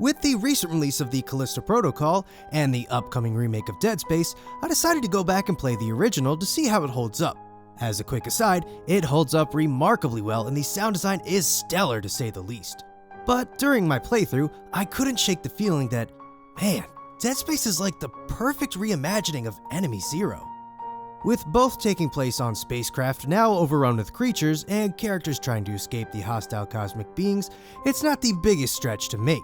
With the recent release of the Callisto protocol and the upcoming remake of DeadSpace, I decided to go back and play the original to see how it holds up. As a quick aside, it holds up remarkably well and the sound design is stellar to say the least. But during my playthrough, I couldn't shake the feeling that, man, DeadSpace is like the perfect reimagining of Enemy Zero. With both taking place on spacecraft now overrun with creatures and characters trying to escape the hostile cosmic beings, it's not the biggest stretch to make.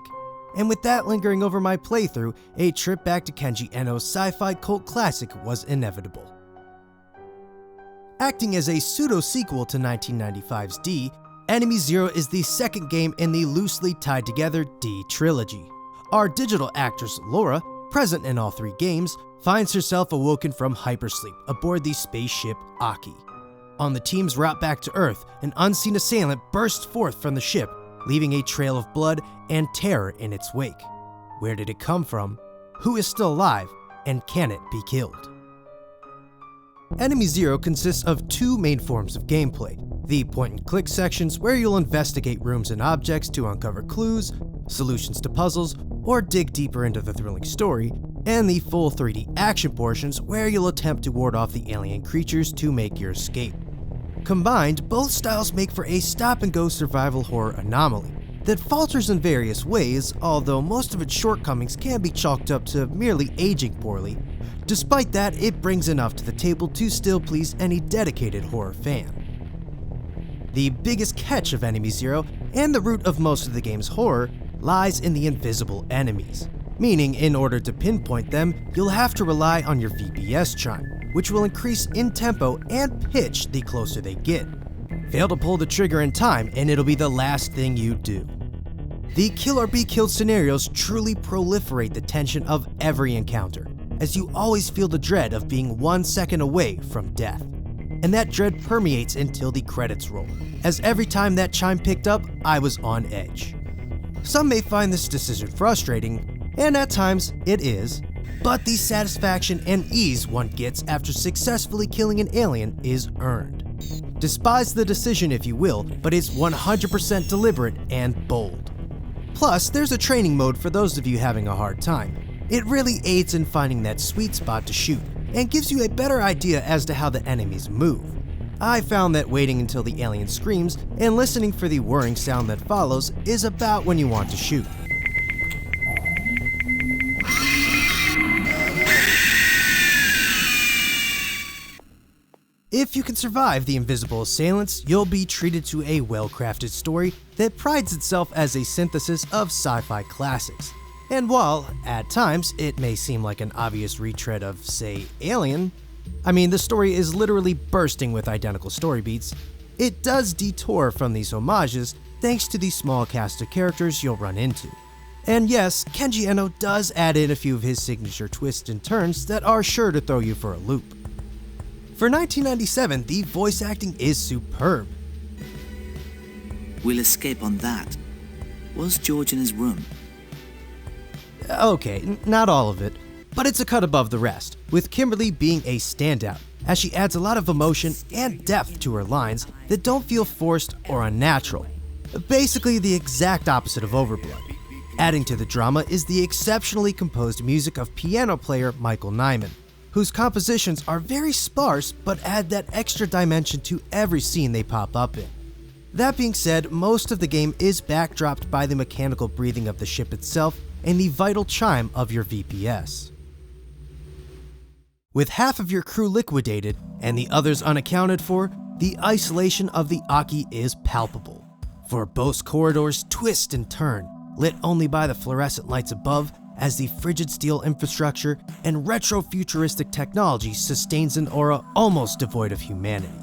And with that lingering over my playthrough, a trip back to Kenji Eno's sci-fi cult classic was inevitable. Acting as a pseudo-sequel to 1995's D, Enemy Zero is the second game in the loosely tied together D trilogy. Our digital actress Laura, present in all three games, finds herself awoken from hypersleep aboard the spaceship Aki. On the team's route back to Earth, an unseen assailant bursts forth from the ship, leaving a trail of blood and terror in its wake. Where did it come from? Who is still alive? And can it be killed? Enemy Zero consists of two main forms of gameplay: the point-and-click sections where you'll investigate rooms and objects to uncover clues, solutions to puzzles, or dig deeper into the thrilling story, and the full 3D action portions where you'll attempt to ward off the alien creatures to make your escape. Combined, both styles make for a stop-and-go survival horror anomaly that falters in various ways, although most of its shortcomings can be chalked up to merely aging poorly. Despite that, it brings enough to the table to still please any dedicated horror fan. The biggest catch of Enemy Zero, and the root of most of the game's horror, lies in the invisible enemies. Meaning, in order to pinpoint them, you'll have to rely on your VPS chime, which will increase in tempo and pitch the closer they get. Fail to pull the trigger in time and it'll be the last thing you do. The kill or be killed scenarios truly proliferate the tension of every encounter, as you always feel the dread of being 1 second away from death. And that dread permeates until the credits roll, as every time that chime picked up, I was on edge. Some may find this decision frustrating, and at times it is, but the satisfaction and ease one gets after successfully killing an alien is earned. Despise the decision if you will, but it's 100% deliberate and bold. Plus, there's a training mode for those of you having a hard time. It really aids in finding that sweet spot to shoot, and gives you a better idea as to how the enemies move. I found that waiting until the alien screams and listening for the whirring sound that follows is about when you want to shoot. If you can survive the invisible assailants, you'll be treated to a well-crafted story that prides itself as a synthesis of sci-fi classics. And while, at times, it may seem like an obvious retread of, say, Alien, the story is literally bursting with identical story beats, it does detour from these homages thanks to the small cast of characters you'll run into. And yes, Kenji Eno does add in a few of his signature twists and turns that are sure to throw you for a loop. For 1997, the voice acting is superb. We'll escape on that. Was George in his room? Okay, not all of it, but it's a cut above the rest, with Kimberly being a standout, as she adds a lot of emotion and depth to her lines that don't feel forced or unnatural. Basically the exact opposite of Overblood. Adding to the drama is the exceptionally composed music of piano player Michael Nyman, whose compositions are very sparse but add that extra dimension to every scene they pop up in. That being said, most of the game is backdropped by the mechanical breathing of the ship itself and the vital chime of your VPS. With half of your crew liquidated and the others unaccounted for, the isolation of the Aki is palpable. For both corridors twist and turn, lit only by the fluorescent lights above, as the frigid steel infrastructure and retro-futuristic technology sustains an aura almost devoid of humanity.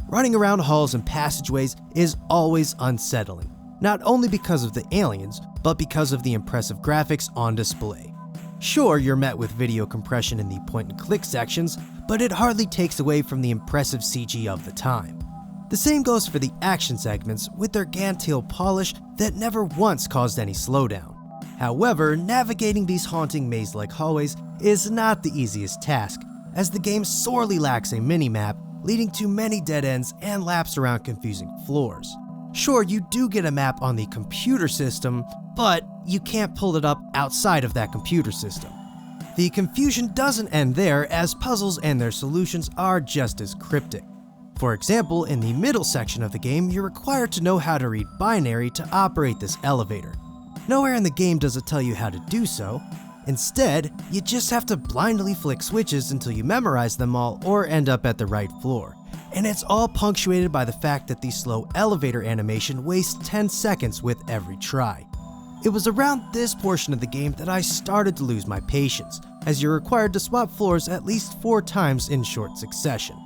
Running around halls and passageways is always unsettling, not only because of the aliens, but because of the impressive graphics on display. Sure, you're met with video compression in the point-and-click sections, but it hardly takes away from the impressive CG of the time. The same goes for the action segments, with their Gantail polish that never once caused any slowdown. However, navigating these haunting maze-like hallways is not the easiest task, as the game sorely lacks a mini-map, leading to many dead ends and laps around confusing floors. Sure, you do get a map on the computer system, but you can't pull it up outside of that computer system. The confusion doesn't end there, as puzzles and their solutions are just as cryptic. For example, in the middle section of the game, you're required to know how to read binary to operate this elevator. Nowhere in the game does it tell you how to do so. Instead, you just have to blindly flick switches until you memorize them all or end up at the right floor. And it's all punctuated by the fact that the slow elevator animation wastes 10 seconds with every try. It was around this portion of the game that I started to lose my patience, as you're required to swap floors at least 4 times in short succession.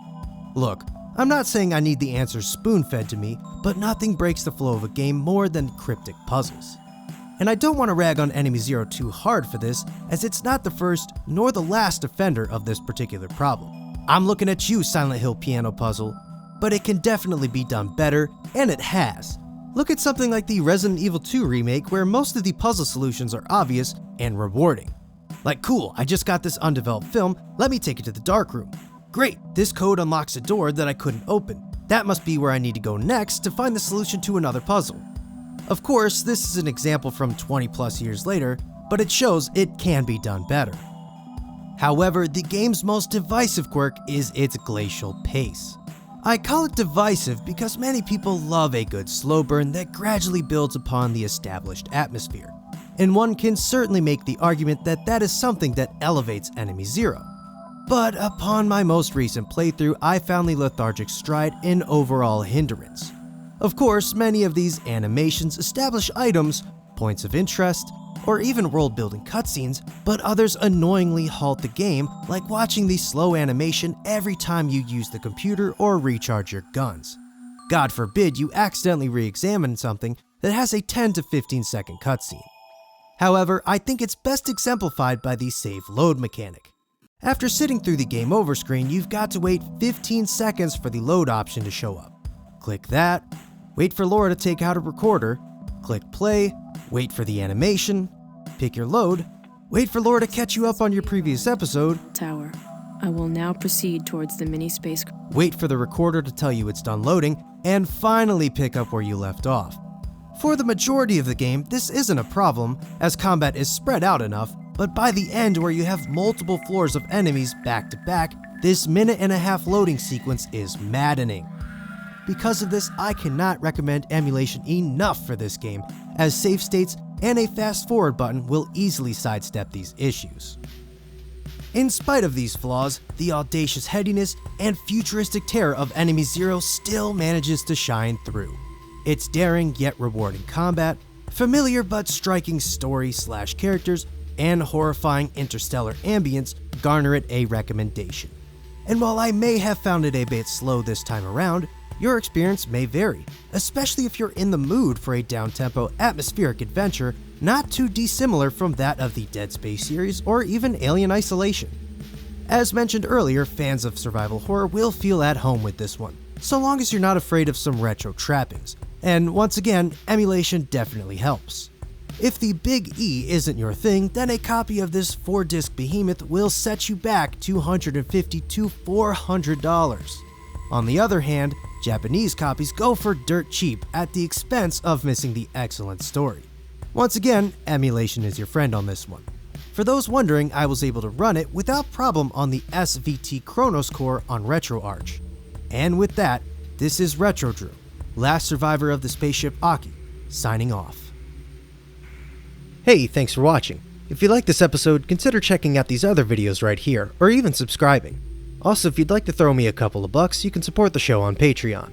Look, I'm not saying I need the answers spoon-fed to me, but nothing breaks the flow of a game more than cryptic puzzles. And I don't want to rag on Enemy Zero too hard for this, as it's not the first nor the last offender of this particular problem. I'm looking at you, Silent Hill piano puzzle, but it can definitely be done better, and it has. Look at something like the Resident Evil 2 remake, where most of the puzzle solutions are obvious and rewarding. Like, cool, I just got this undeveloped film, let me take it to the dark room. Great, this code unlocks a door that I couldn't open. That must be where I need to go next to find the solution to another puzzle. Of course, this is an example from 20 plus years later, but it shows it can be done better. However, the game's most divisive quirk is its glacial pace. I call it divisive because many people love a good slow burn that gradually builds upon the established atmosphere, and one can certainly make the argument that that is something that elevates Enemy Zero. But upon my most recent playthrough, I found the lethargic stride an overall hindrance. Of course, many of these animations establish items, points of interest, or even world-building cutscenes, but others annoyingly halt the game, like watching the slow animation every time you use the computer or recharge your guns. God forbid you accidentally re-examine something that has a 10 to 15 second cutscene. However, I think it's best exemplified by the save load mechanic. After sitting through the game over screen, you've got to wait 15 seconds for the load option to show up. Click that, wait for Laura to take out a recorder, click play, wait for the animation, pick your load, wait for Laura to catch you up on your previous episode, Tower. I will now proceed towards the mini space. Wait for the recorder to tell you it's done loading, and finally pick up where you left off. For the majority of the game, this isn't a problem, as combat is spread out enough, but by the end where you have multiple floors of enemies back to back, this minute-and-a-half loading sequence is maddening. Because of this, I cannot recommend emulation enough for this game, as save states and a fast forward button will easily sidestep these issues. In spite of these flaws, the audacious headiness and futuristic terror of Enemy Zero still manages to shine through. Its daring yet rewarding combat, familiar but striking story/characters, and horrifying interstellar ambience garner it a recommendation. And while I may have found it a bit slow this time around, your experience may vary, especially if you're in the mood for a down-tempo, atmospheric adventure not too dissimilar from that of the DeadSpace series or even Alien Isolation. As mentioned earlier, fans of survival horror will feel at home with this one, so long as you're not afraid of some retro trappings, and once again, emulation definitely helps. If the Big E isn't your thing, then a copy of this 4-disc behemoth will set you back $250 to $400. On the other hand, Japanese copies go for dirt cheap at the expense of missing the excellent story. Once again, emulation is your friend on this one. For those wondering, I was able to run it without problem on the SVT Chronos core on RetroArch. And with that, this is RetroDrew, last survivor of the spaceship Aki, signing off. Hey, thanks for watching. If you like this episode, consider checking out these other videos right here, or even subscribing. Also, if you'd like to throw me a couple of bucks, you can support the show on Patreon.